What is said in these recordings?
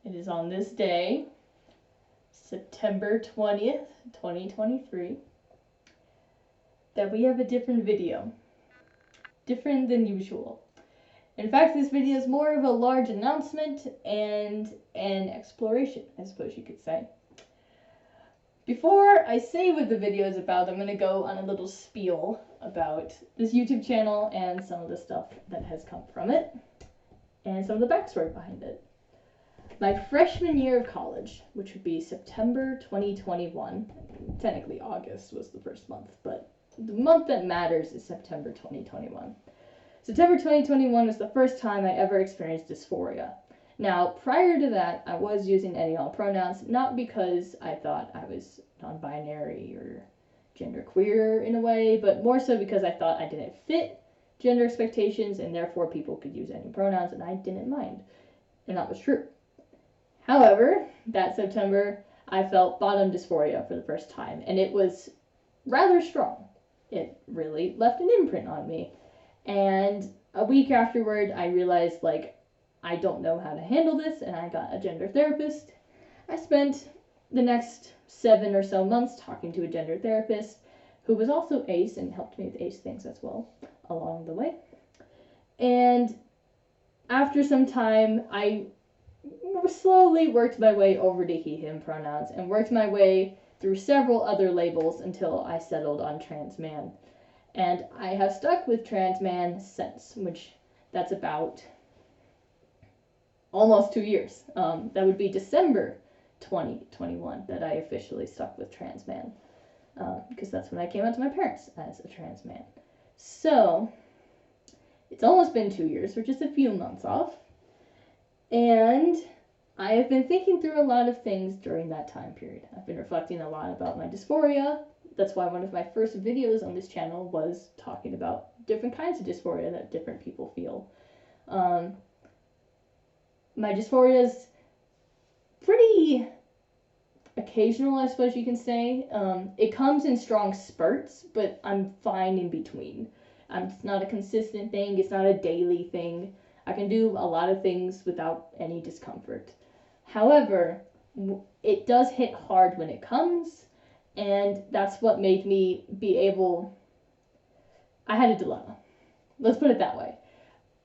It is on this day, September 20th, 2023, that we have a different video. Different than usual. In fact, this video is more of a large announcement and an exploration, I suppose you could say. Before I say what the video is about, I'm going to go on a little spiel about this YouTube channel and some of the stuff that has come from it, and some of the backstory behind it. My freshman year of college, which would be September 2021, technically August was the first month, but the month that matters is September 2021. September 2021 was the first time I ever experienced dysphoria. Now, prior to that, I was using any all pronouns, not because I thought I was non-binary or genderqueer in a way, but more so because I thought I didn't fit gender expectations and therefore people could use any pronouns and I didn't mind. And that was true. However, that September, I felt bottom dysphoria for the first time, and it was rather strong. It really left an imprint on me. And a week afterward, I realized, I don't know how to handle this, and I got a gender therapist. I spent the next 7 or so months talking to a gender therapist who was also ace and helped me with ace things as well along the way. And after some time, I slowly worked my way over to he, him pronouns and worked my way through several other labels until I settled on trans man. And I have stuck with trans man since, which that's about almost 2 years. That would be December 2021 that I officially stuck with trans man, because that's when I came out to my parents as a trans man. So it's almost been 2 years. We're just a few months off. And I have been thinking through a lot of things during that time period. I've been reflecting a lot about my dysphoria. That's why one of my first videos on this channel was talking about different kinds of dysphoria that different people feel. My dysphoria is pretty occasional, I suppose you can say. It comes in strong spurts, but I'm fine in between. It's not a consistent thing. It's not a daily thing. I can do a lot of things without any discomfort. However, it does hit hard when it comes, and that's what made me be able... I had a dilemma. Let's put it that way.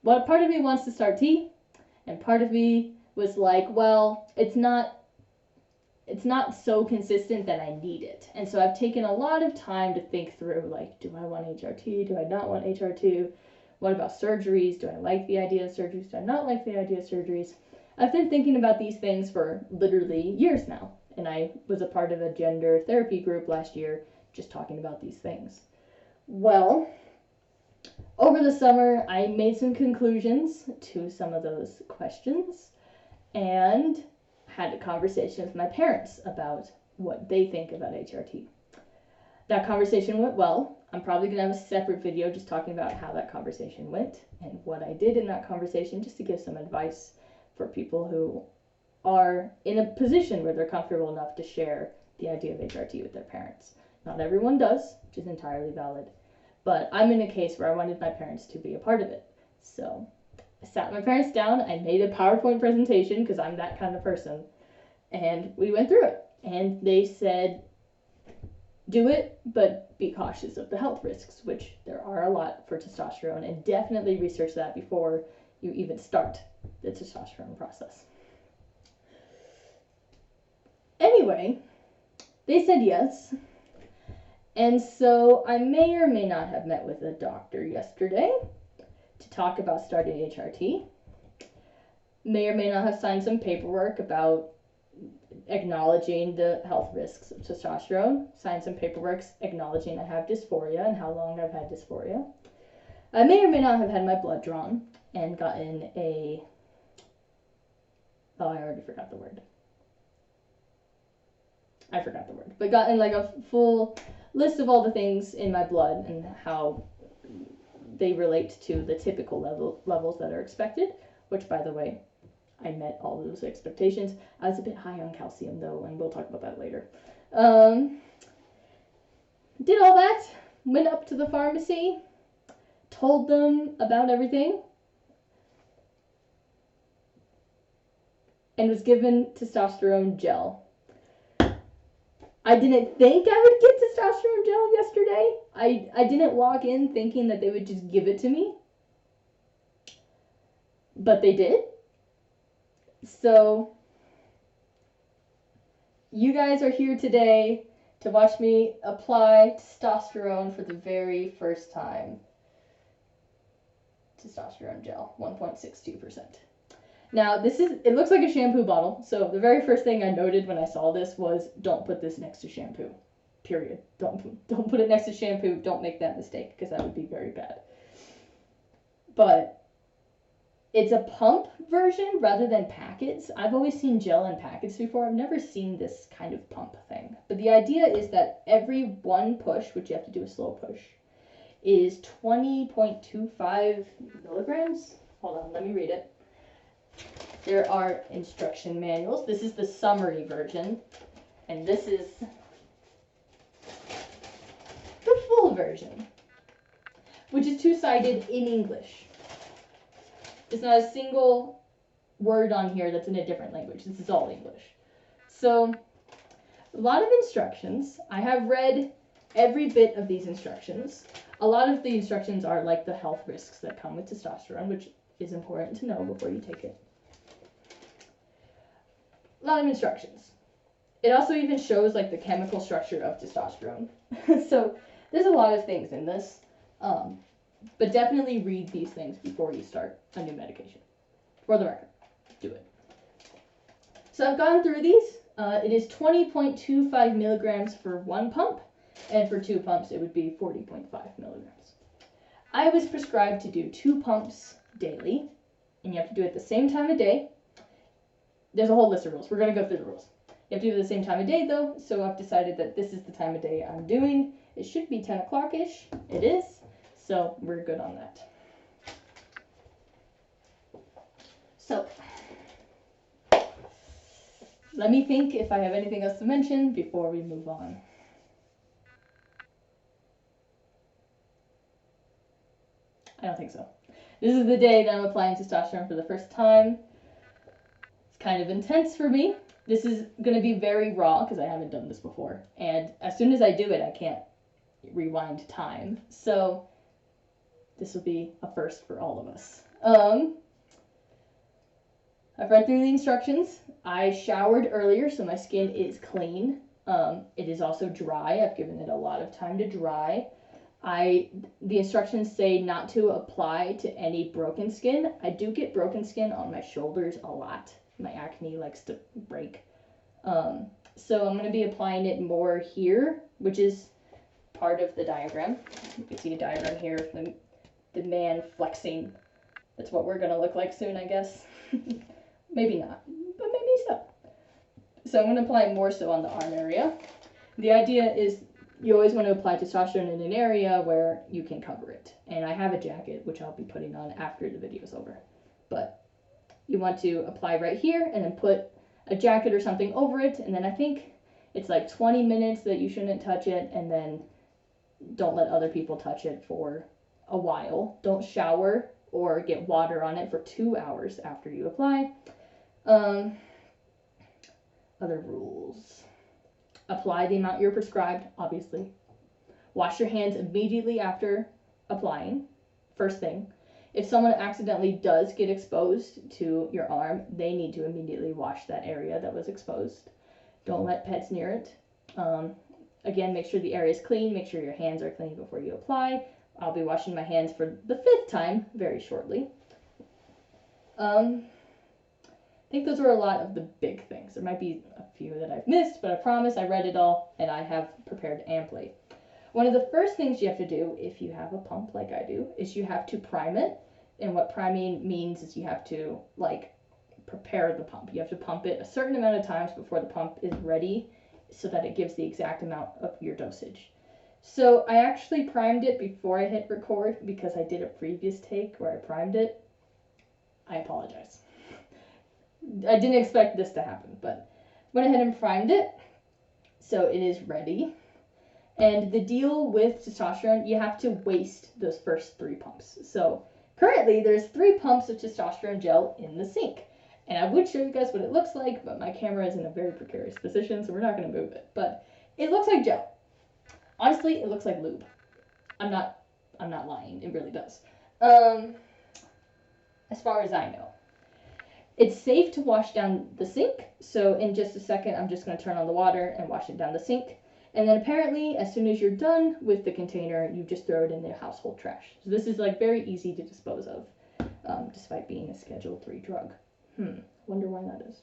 What part of me wants to start tea, and part of me was like, well, it's not so consistent that I need it. And so I've taken a lot of time to think through, do I want HRT? Do I not want HRT? What about surgeries? Do I like the idea of surgeries? Do I not like the idea of surgeries? I've been thinking about these things for literally years now. And I was a part of a gender therapy group last year just talking about these things. Well, over the summer, I made some conclusions to some of those questions and had a conversation with my parents about what they think about HRT. That conversation went well. I'm probably going to have a separate video just talking about how that conversation went and what I did in that conversation, just to give some advice for people who are in a position where they're comfortable enough to share the idea of HRT with their parents. Not everyone does, which is entirely valid, but I'm in a case where I wanted my parents to be a part of it. So I sat my parents down, I made a PowerPoint presentation because I'm that kind of person, and we went through it. And they said, do it, but be cautious of the health risks, which there are a lot for testosterone, and definitely research that before you even start the testosterone process. Anyway, they said yes, and so I may or may not have met with a doctor yesterday to talk about starting HRT. May or may not have signed some paperwork about acknowledging the health risks of testosterone, signed some paperwork acknowledging I have dysphoria and how long I've had dysphoria. I may or may not have had my blood drawn and gotten a... Oh, I already forgot the word. But gotten a full list of all the things in my blood and how they relate to the typical levels that are expected, which, by the way, I met all those expectations. I was a bit high on calcium, though, and we'll talk about that later. Did all that, went up to the pharmacy, told them about everything, and was given testosterone gel. I didn't think I would get testosterone gel yesterday. I didn't walk in thinking that they would just give it to me. But they did. So you guys are here today to watch me apply testosterone for the very first time. Testosterone gel, 1.62%. Now, it looks like a shampoo bottle, so the very first thing I noted when I saw this was, don't put this next to shampoo, period. Don't put it next to shampoo, don't make that mistake, because that would be very bad. But it's a pump version rather than packets. I've always seen gel in packets before. I've never seen this kind of pump thing. But the idea is that every one push, which you have to do a slow push, is 20.25 milligrams. Hold on, let me read it. There are instruction manuals. This is the summary version, and this is the full version, which is two-sided in English. There's not a single word on here that's in a different language. This is all English. So, a lot of instructions. I have read every bit of these instructions. A lot of the instructions are like the health risks that come with testosterone, which is important to know before you take it. A lot of instructions. It also even shows like the chemical structure of testosterone. So there's a lot of things in this. But definitely read these things before you start a new medication. For the record, do it. So I've gone through these. It is 20.25 milligrams for one pump, and for two pumps it would be 40.5 milligrams. I was prescribed to do 2 pumps daily, and you have to do it at the same time of day. There's a whole list of rules. We're going to go through the rules. You have to do it at the same time of day, though, so I've decided that this is the time of day I'm doing. It should be 10 o'clock-ish. It is, so we're good on that. So, let me think if I have anything else to mention before we move on. I don't think so. This is the day that I'm applying testosterone for the first time. It's kind of intense for me. This is going to be very raw because I haven't done this before. And as soon as I do it, I can't rewind time. So this will be a first for all of us. I've read through the instructions. I showered earlier, so my skin is clean. It is also dry. I've given it a lot of time to dry. The instructions say not to apply to any broken skin. I do get broken skin on my shoulders a lot. My acne likes to break. So I'm going to be applying it more here, which is part of the diagram. You can see a diagram here of the man flexing. That's what we're going to look like soon, I guess. Maybe not, but maybe so. So I'm going to apply more so on the arm area. The idea is you always want to apply testosterone in an area where you can cover it. And I have a jacket, which I'll be putting on after the video is over. But you want to apply right here and then put a jacket or something over it. And then I think it's like 20 minutes that you shouldn't touch it. And then don't let other people touch it for a while. Don't shower or get water on it for 2 hours after you apply. Other rules. Apply the amount you're prescribed, obviously. Wash your hands immediately after applying, first thing. If someone accidentally does get exposed to your arm, they need to immediately wash that area that was exposed. Don't let pets near it. Again, make sure the area is clean. Make sure your hands are clean before you apply. I'll be washing my hands for the 5th time very shortly. I think those were a lot of the big things. There might be a few that I've missed, but I promise I read it all and I have prepared amply. One of the first things you have to do if you have a pump like I do is you have to prime it. And what priming means is you have to prepare the pump. You have to pump it a certain amount of times before the pump is ready so that it gives the exact amount of your dosage. So I actually primed it before I hit record because I did a previous take where I primed it. I apologize. I didn't expect this to happen, but went ahead and primed it. So it is ready. And the deal with testosterone, you have to waste those first 3 pumps. So currently there's 3 pumps of testosterone gel in the sink. And I would show you guys what it looks like, but my camera is in a very precarious position, so we're not going to move it. But it looks like gel. Honestly, it looks like lube. I'm not lying. It really does. As far as I know. It's safe to wash down the sink, so in just a second, I'm just going to turn on the water and wash it down the sink. And then apparently, as soon as you're done with the container, you just throw it in the household trash. So this is like very easy to dispose of, despite being a Schedule 3 drug. Wonder why that is.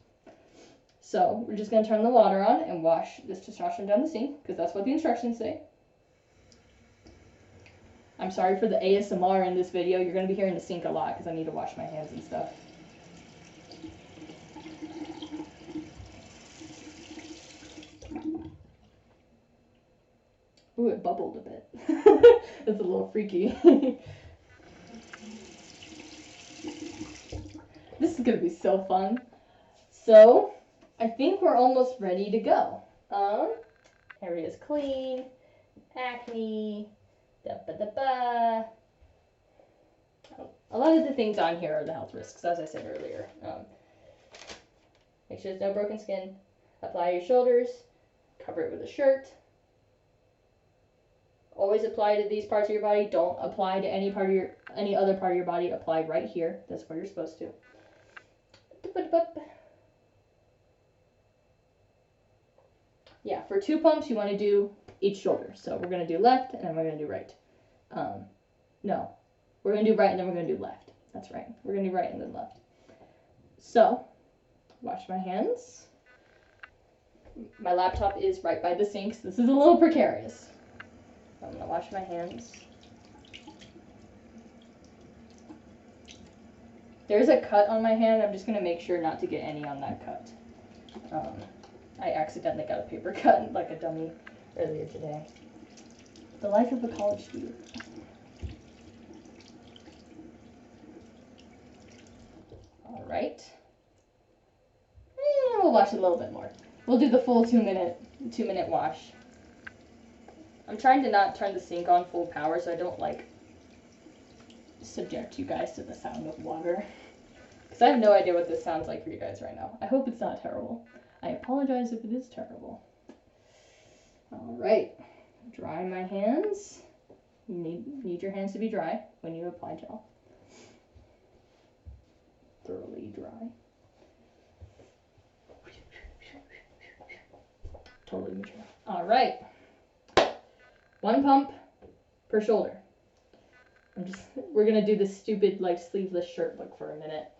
So we're just going to turn the water on and wash this testosterone down the sink, because that's what the instructions say. I'm sorry for the ASMR in this video. You're going to be hearing the sink a lot, because I need to wash my hands and stuff. Ooh, it bubbled a bit. That's a little freaky. This is going to be so fun. So, I think we're almost ready to go. Area's clean, acne, da-ba-da-ba. A lot of the things on here are the health risks, as I said earlier. Make sure there's no broken skin. Apply your shoulders. Cover it with a shirt. Always apply to these parts of your body. Don't apply to any other part of your body. Apply right here. That's where you're supposed to. Yeah, for 2 pumps, you want to do each shoulder. So we're going to do left, and then we're going to do right. No, we're going to do right, and then we're going to do left. That's right. We're going to do right and then left. So, wash my hands. My laptop is right by the sink, so this is a little precarious. I'm going to wash my hands. There's a cut on my hand. I'm just going to make sure not to get any on that cut. I accidentally got a paper cut like a dummy earlier today. The life of a college student. Alright. And we'll wash it a little bit more. We'll do the full 2 minute wash. I'm trying to not turn the sink on full power so I don't like subject you guys to the sound of water. Because I have no idea what this sounds like for you guys right now. I hope it's not terrible. I apologize if it is terrible. Alright. Dry my hands. You need your hands to be dry when you apply gel. Thoroughly dry. Totally mature. Alright. 1 pump per shoulder. We're gonna do this stupid like sleeveless shirt look for a minute.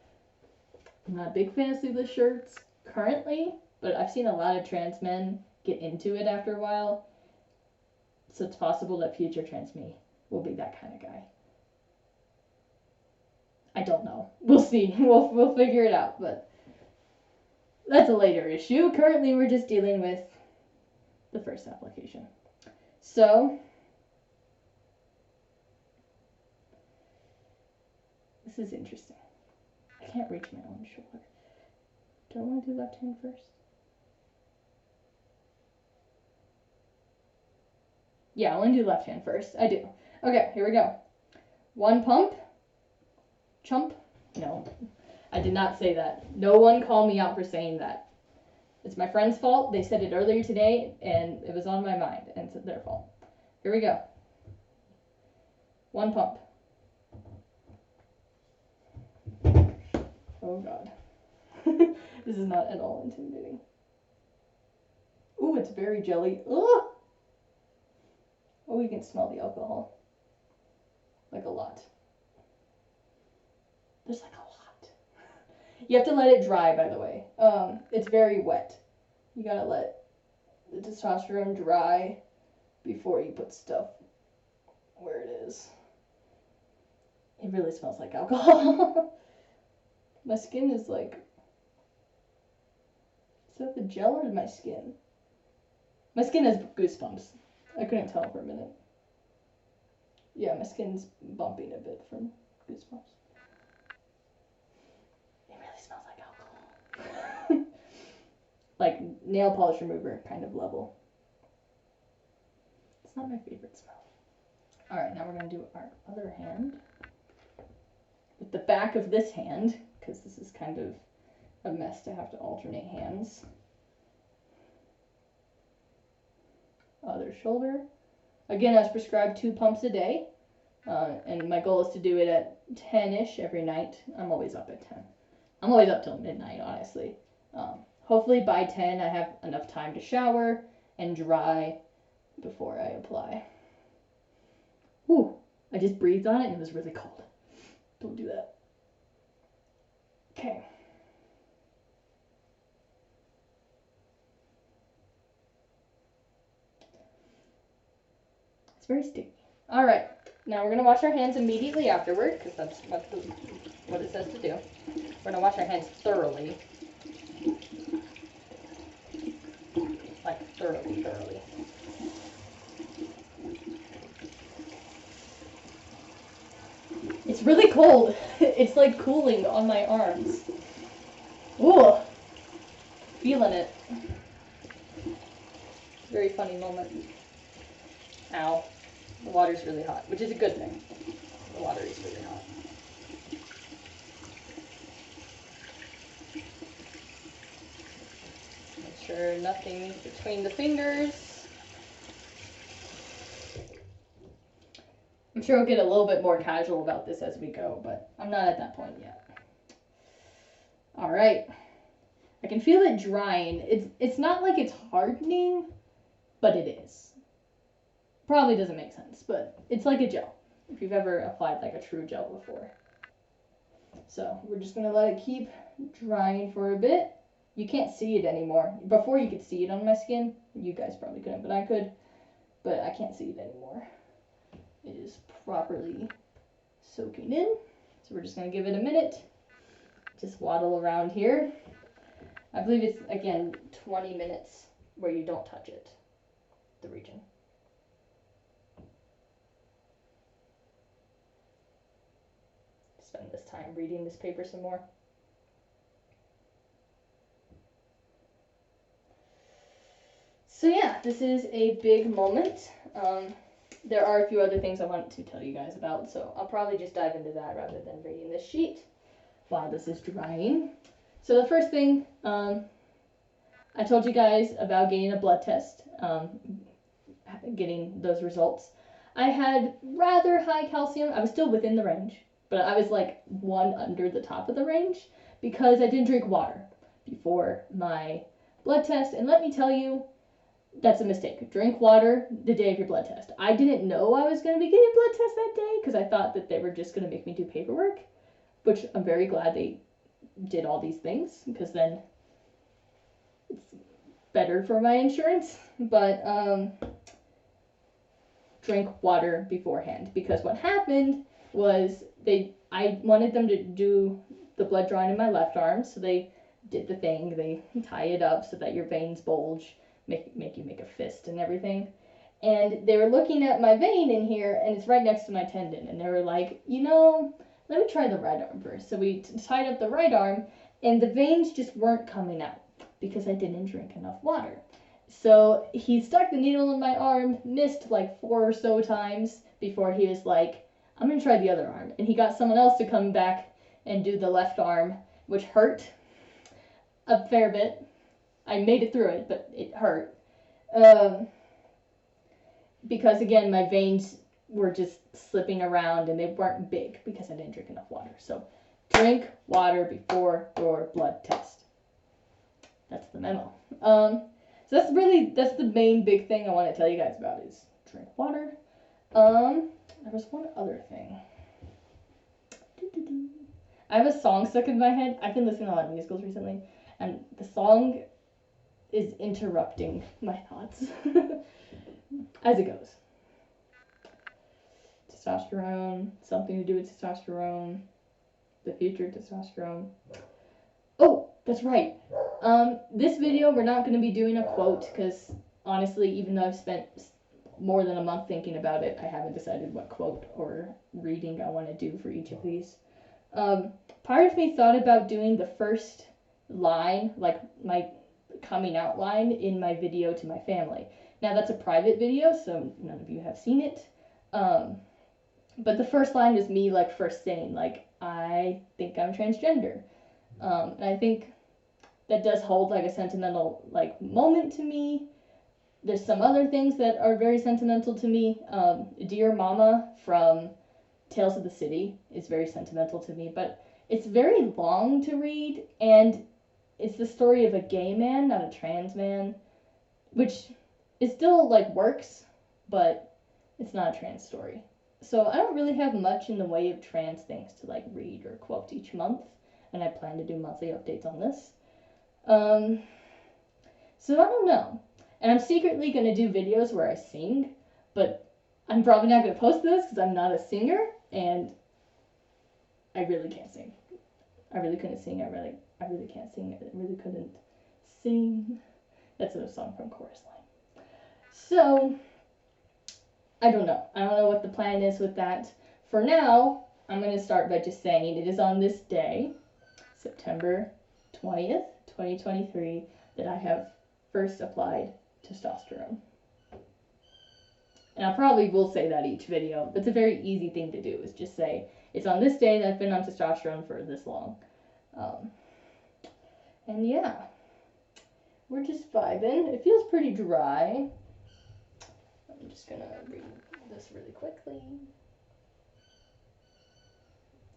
I'm not a big fan of sleeveless shirts currently, but I've seen a lot of trans men get into it after a while. So it's possible that future trans me will be that kind of guy. I don't know. We'll see. We'll figure it out, but that's a later issue. Currently, we're just dealing with the first application. So, this is interesting. I can't reach my own shoulder. Do I want to do left hand first? Yeah, I want to do left hand first. I do. Okay, here we go. 1 pump. Chump. No, I did not say that. No one call me out for saying that. It's my friend's fault. They said it earlier today, and it was on my mind, and it's their fault. Here we go. 1 pump. Oh, God. This is not at all intimidating. Ooh, it's very jelly. Ugh! Oh, you can smell the alcohol. Like a lot. There's like a lot. You have to let it dry, by the way. It's very wet. You gotta let the testosterone dry before you put stuff where it is. It really smells like alcohol. My skin is like... Is that the gel or my skin? My skin has goosebumps. I couldn't tell for a minute. Yeah, my skin's bumping a bit from goosebumps. It really smells like alcohol. Like nail polish remover kind of level. It's not my favorite smell. Alright, now we're going to do our other hand. With the back of this hand, because this is kind of a mess to have to alternate hands. Other shoulder. Again, I was prescribed 2 pumps a day, and my goal is to do it at 10-ish every night. I'm always up at 10. I'm always up till midnight, honestly. Hopefully by 10 I have enough time to shower and dry before I apply. Whew, I just breathed on it and it was really cold. Don't do that. Okay. It's very sticky. All right, now we're gonna wash our hands immediately afterward because that's what it says to do. We're gonna wash our hands thoroughly. Like thoroughly. It's really cold. It's like cooling on my arms. Ooh, feeling it. Very funny moment. Ow. The water's really hot, which is a good thing. The water is really hot. Make sure nothing between the fingers. I'm sure we'll get a little bit more casual about this as we go, but I'm not at that point yet. All right. I can feel it drying. It's not like it's hardening, but it is. Probably doesn't make sense, but it's like a gel, if you've ever applied like a true gel before. So we're just gonna let it keep drying for a bit. You can't see it anymore. Before you could see it on my skin. You guys probably couldn't, but I could. But I can't see it anymore. It is properly soaking in. So we're just gonna give it a minute. Just waddle around here. I believe it's, again, 20 minutes where you don't touch it, the region. Spend this time reading this paper some more. So yeah, this is a big moment. There are a few other things I want to tell you guys about, so I'll probably just dive into that rather than reading this sheet while this is drying. So the first thing, I told you guys about getting a blood test, getting those results. I had rather high calcium. I was still within the range, but I was like 1 under the top of the range because I didn't drink water before my blood test. And let me tell you, that's a mistake. Drink water the day of your blood test. I didn't know I was going to be getting a blood test that day because I thought that they were just going to make me do paperwork, which I'm very glad they did all these things because then it's better for my insurance. But drink water beforehand, because what happened was I wanted them to do the blood drawing in my left arm, so they did the thing. They tie it up so that your veins bulge, make you make a fist and everything. And they were looking at my vein in here, and it's right next to my tendon, and they were like, you know, let me try the right arm first. So we tied up the right arm, and the veins just weren't coming out because I didn't drink enough water. So he stuck the needle in my arm, missed like 4 or so times before he was like, I'm going to try the other arm. And he got someone else to come back and do the left arm, which hurt a fair bit. I made it through it, but it hurt. Because again, my veins were just slipping around and they weren't big because I didn't drink enough water. So drink water before your blood test. That's the memo. So that's the main big thing I want to tell you guys about is drink water. There was one other thing. I have a song stuck in my head. I've been listening to a lot of musicals recently, and the song is interrupting my thoughts as it goes. Testosterone, something to do with testosterone, the future testosterone. Oh, that's right. This video, we're not going to be doing a quote because honestly, even though I've spent more than a month thinking about it, I haven't decided what quote or reading I want to do for each of these. Part of me thought about doing the first line, like my coming out line in my video to my family. Now that's a private video, so none of you have seen it. But the first line is me like first saying like, I think I'm transgender. And I think that does hold like a sentimental like moment to me. There's some other things that are very sentimental to me. Dear Mama from Tales of the City is very sentimental to me, but it's very long to read, and it's the story of a gay man, not a trans man, which it still like works, but it's not a trans story. So I don't really have much in the way of trans things to like read or quote each month, and I plan to do monthly updates on this. So I don't know. And I'm secretly going to do videos where I sing, but I'm probably not going to post those because I'm not a singer, and I really can't sing. I really couldn't sing. I really can't sing. I really couldn't sing. That's a song from Chorus Line. So, I don't know. I don't know what the plan is with that. For now, I'm going to start by just saying it is on this day, September 20th, 2023, that I have first applied testosterone. And I probably will say that each video, but it's a very easy thing to do, is just say, it's on this day that I've been on testosterone for this long. And yeah, we're just vibing. It feels pretty dry. I'm just gonna read this really quickly.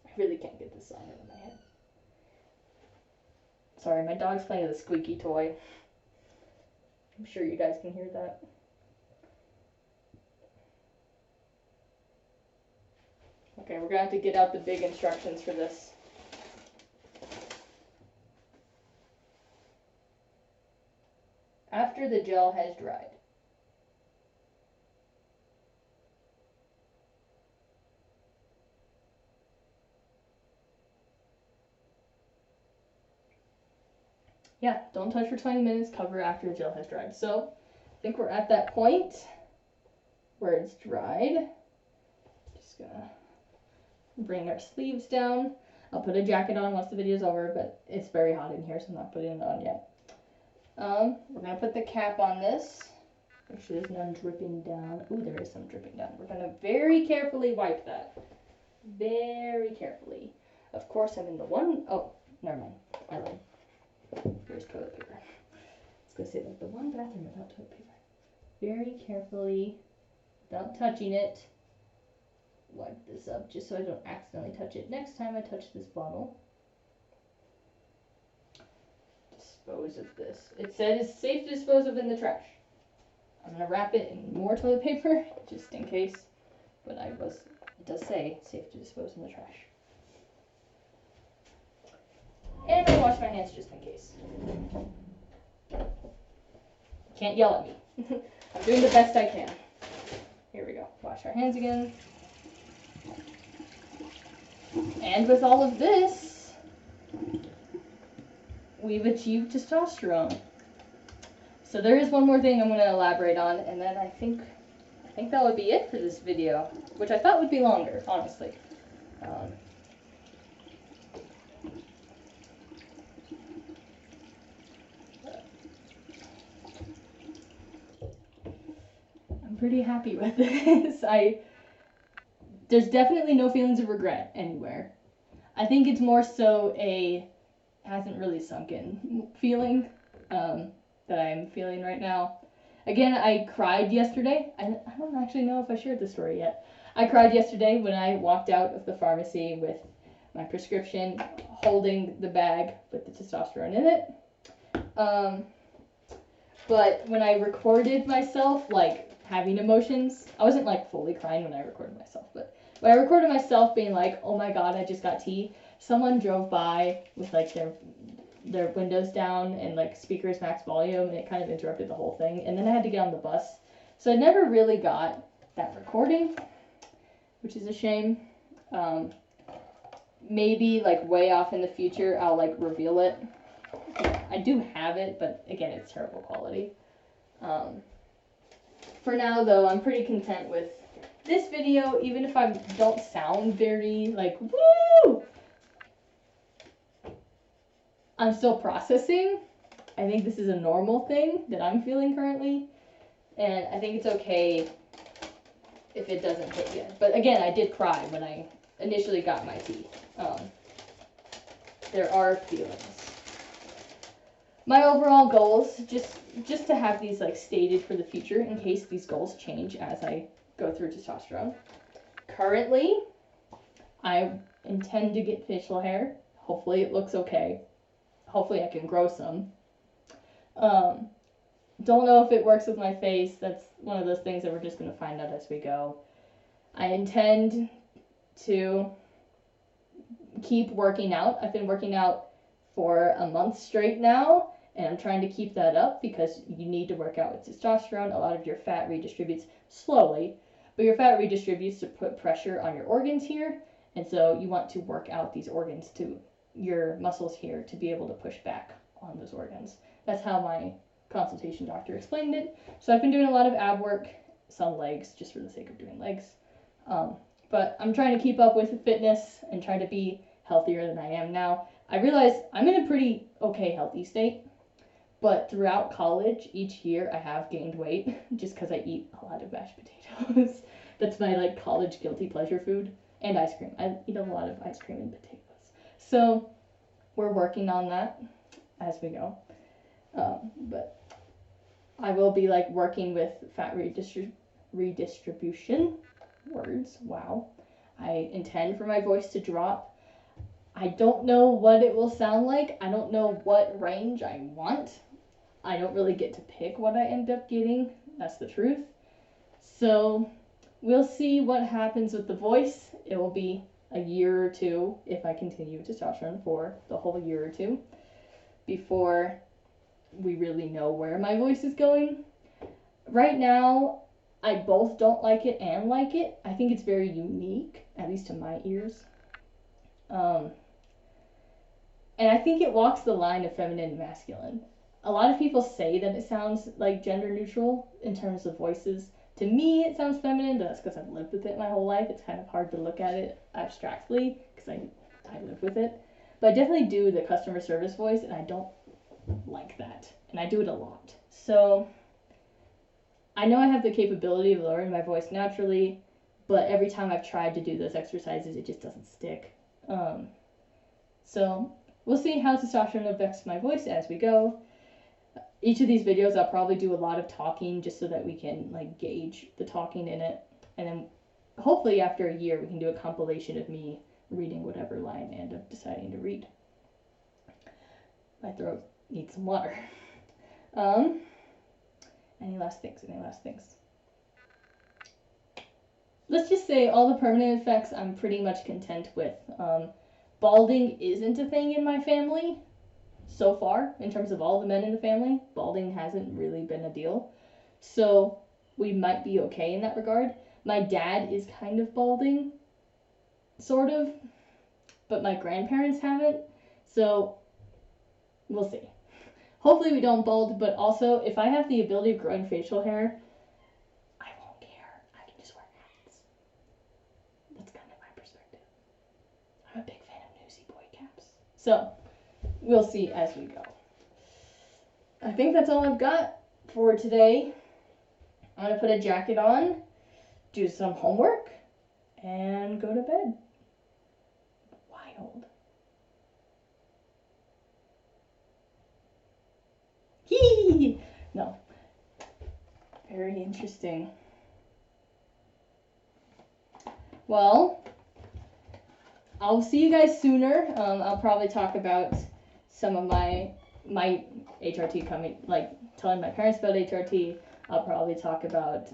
I really can't get this song out of my head. Sorry, my dog's playing with a squeaky toy. I'm sure you guys can hear that. Okay, we're gonna have to get out the big instructions for this. After the gel has dried. Yeah, don't touch for 20 minutes, cover after the gel has dried. So, I think we're at that point where it's dried. Just gonna bring our sleeves down. I'll put a jacket on once the video's over, but it's very hot in here, so I'm not putting it on yet. We're gonna put the cap on this. Make sure there's none dripping down. Ooh, there is some dripping down. We're gonna very carefully wipe that. Very carefully. Of course, I'm in the one, oh, never mind. I lied. Here's toilet paper. I was gonna say like the one bathroom without toilet paper. Very carefully, without touching it, wipe this up just so I don't accidentally touch it next time I touch this bottle. Dispose of this. It said it's safe to dispose of in the trash. I'm gonna wrap it in more toilet paper just in case, but it does say safe to dispose in the trash. And I'll wash my hands just in case. Can't yell at me. I'm doing the best I can. Here we go. Wash our hands again. And with all of this, we've achieved testosterone. So there is one more thing I'm going to elaborate on, and then I think that would be it for this video, which I thought would be longer, honestly. I'm pretty happy with this. There's definitely no feelings of regret anywhere. I think it's more so a hasn't really sunk in feeling that I'm feeling right now. Again, I cried yesterday. I don't actually know if I shared this story yet. I cried yesterday when I walked out of the pharmacy with my prescription, holding the bag with the testosterone in it. But when I recorded myself, like, having emotions, I wasn't, like, fully crying when I recorded myself, but when I recorded myself being like, oh my god, I just got tea, someone drove by with, like, their windows down and, like, speakers max volume, and it kind of interrupted the whole thing, and then I had to get on the bus. So I never really got that recording, which is a shame. Maybe, like, way off in the future, I'll, like, reveal it. I do have it, but again, it's terrible quality. For now, though, I'm pretty content with this video, even if I don't sound very, like, woo! I'm still processing. I think this is a normal thing that I'm feeling currently, and I think it's okay if it doesn't hit yet. But again, I did cry when I initially got my tea. There are feelings. my overall goals, just to have these like stated for the future in case these goals change as I go through testosterone. Currently, I intend to get facial hair. Hopefully it looks okay. Hopefully I can grow some. Don't know if it works with my face. That's one of those things that we're just going to find out as we go. I intend to keep working out. I've been working out for a month straight now, and I'm trying to keep that up because you need to work out with testosterone. A lot of your fat redistributes slowly, but your fat redistributes to put pressure on your organs here, and so you want to work out these organs to your muscles here to be able to push back on those organs. That's how my consultation doctor explained it. So I've been doing a lot of ab work, some legs, just for the sake of doing legs. But I'm trying to keep up with fitness and try to be healthier than I am now. I realize I'm in a pretty okay healthy state, but throughout college, each year I have gained weight just because I eat a lot of mashed potatoes. That's my like college guilty pleasure food. And ice cream. I eat a lot of ice cream and potatoes. So we're working on that as we go. But I will be like working with fat redistribution. Words, wow. I intend for my voice to drop. I don't know what it will sound like. I don't know what range I want. I don't really get to pick what I end up getting. That's the truth. So we'll see what happens with the voice. It will be a year or two if I continue testosterone for the whole year or two before we really know where my voice is going. Right now, I both don't like it and like it. I think it's very unique, at least to my ears. And I think it walks the line of feminine and masculine. A lot of people say that it sounds like gender neutral in terms of voices. To me, it sounds feminine, but that's because I've lived with it my whole life. It's kind of hard to look at it abstractly because I live with it. But I definitely do the customer service voice, and I don't like that. And I do it a lot. So I know I have the capability of lowering my voice naturally, but every time I've tried to do those exercises, it just doesn't stick. So we'll see how testosterone affects my voice as we go. Each of these videos, I'll probably do a lot of talking just so that we can like gauge the talking in it. And then hopefully after a year, we can do a compilation of me reading whatever line I end up deciding to read. My throat needs some water. Any last things? Let's just say all the permanent effects I'm pretty much content with. Balding isn't a thing in my family so far. In terms of all the men in the family, balding hasn't really been a deal. So we might be okay in that regard. My dad is kind of balding, sort of, but my grandparents haven't. So we'll see. Hopefully we don't bald, but also if I have the ability of growing facial hair, I won't care. I can just wear hats. That's kind of my perspective. I'm a big fan of Newsy Boy caps. So we'll see as we go. I think that's all I've got for today. I'm going to put a jacket on, do some homework, and go to bed. Wild. Hee! No. Very interesting. Well, I'll see you guys sooner. I'll probably talk about some of my HRT coming, like telling my parents about HRT. I'll probably talk about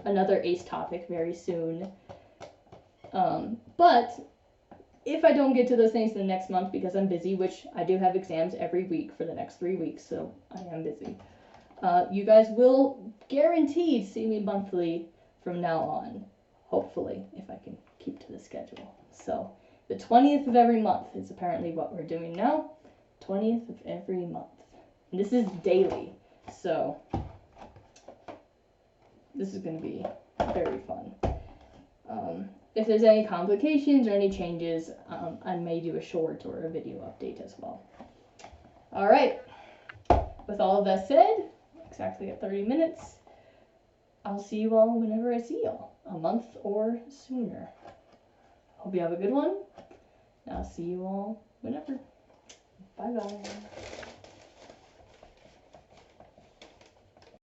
another ACE topic very soon. But if I don't get to those things in the next month because I'm busy, which I do have exams every week for the next 3 weeks, so I am busy. You guys will guaranteed see me monthly from now on, hopefully, if I can keep to the schedule. So the 20th of every month is apparently what we're doing now. 20th of every month. And this is daily, so this is going to be very fun. If there's any complications or any changes, I may do a short or a video update as well. All right. With all of that said, exactly at 30 minutes, I'll see you all whenever I see y'all, a month or sooner. Hope you have a good one. I'll see you all whenever. Bye-bye.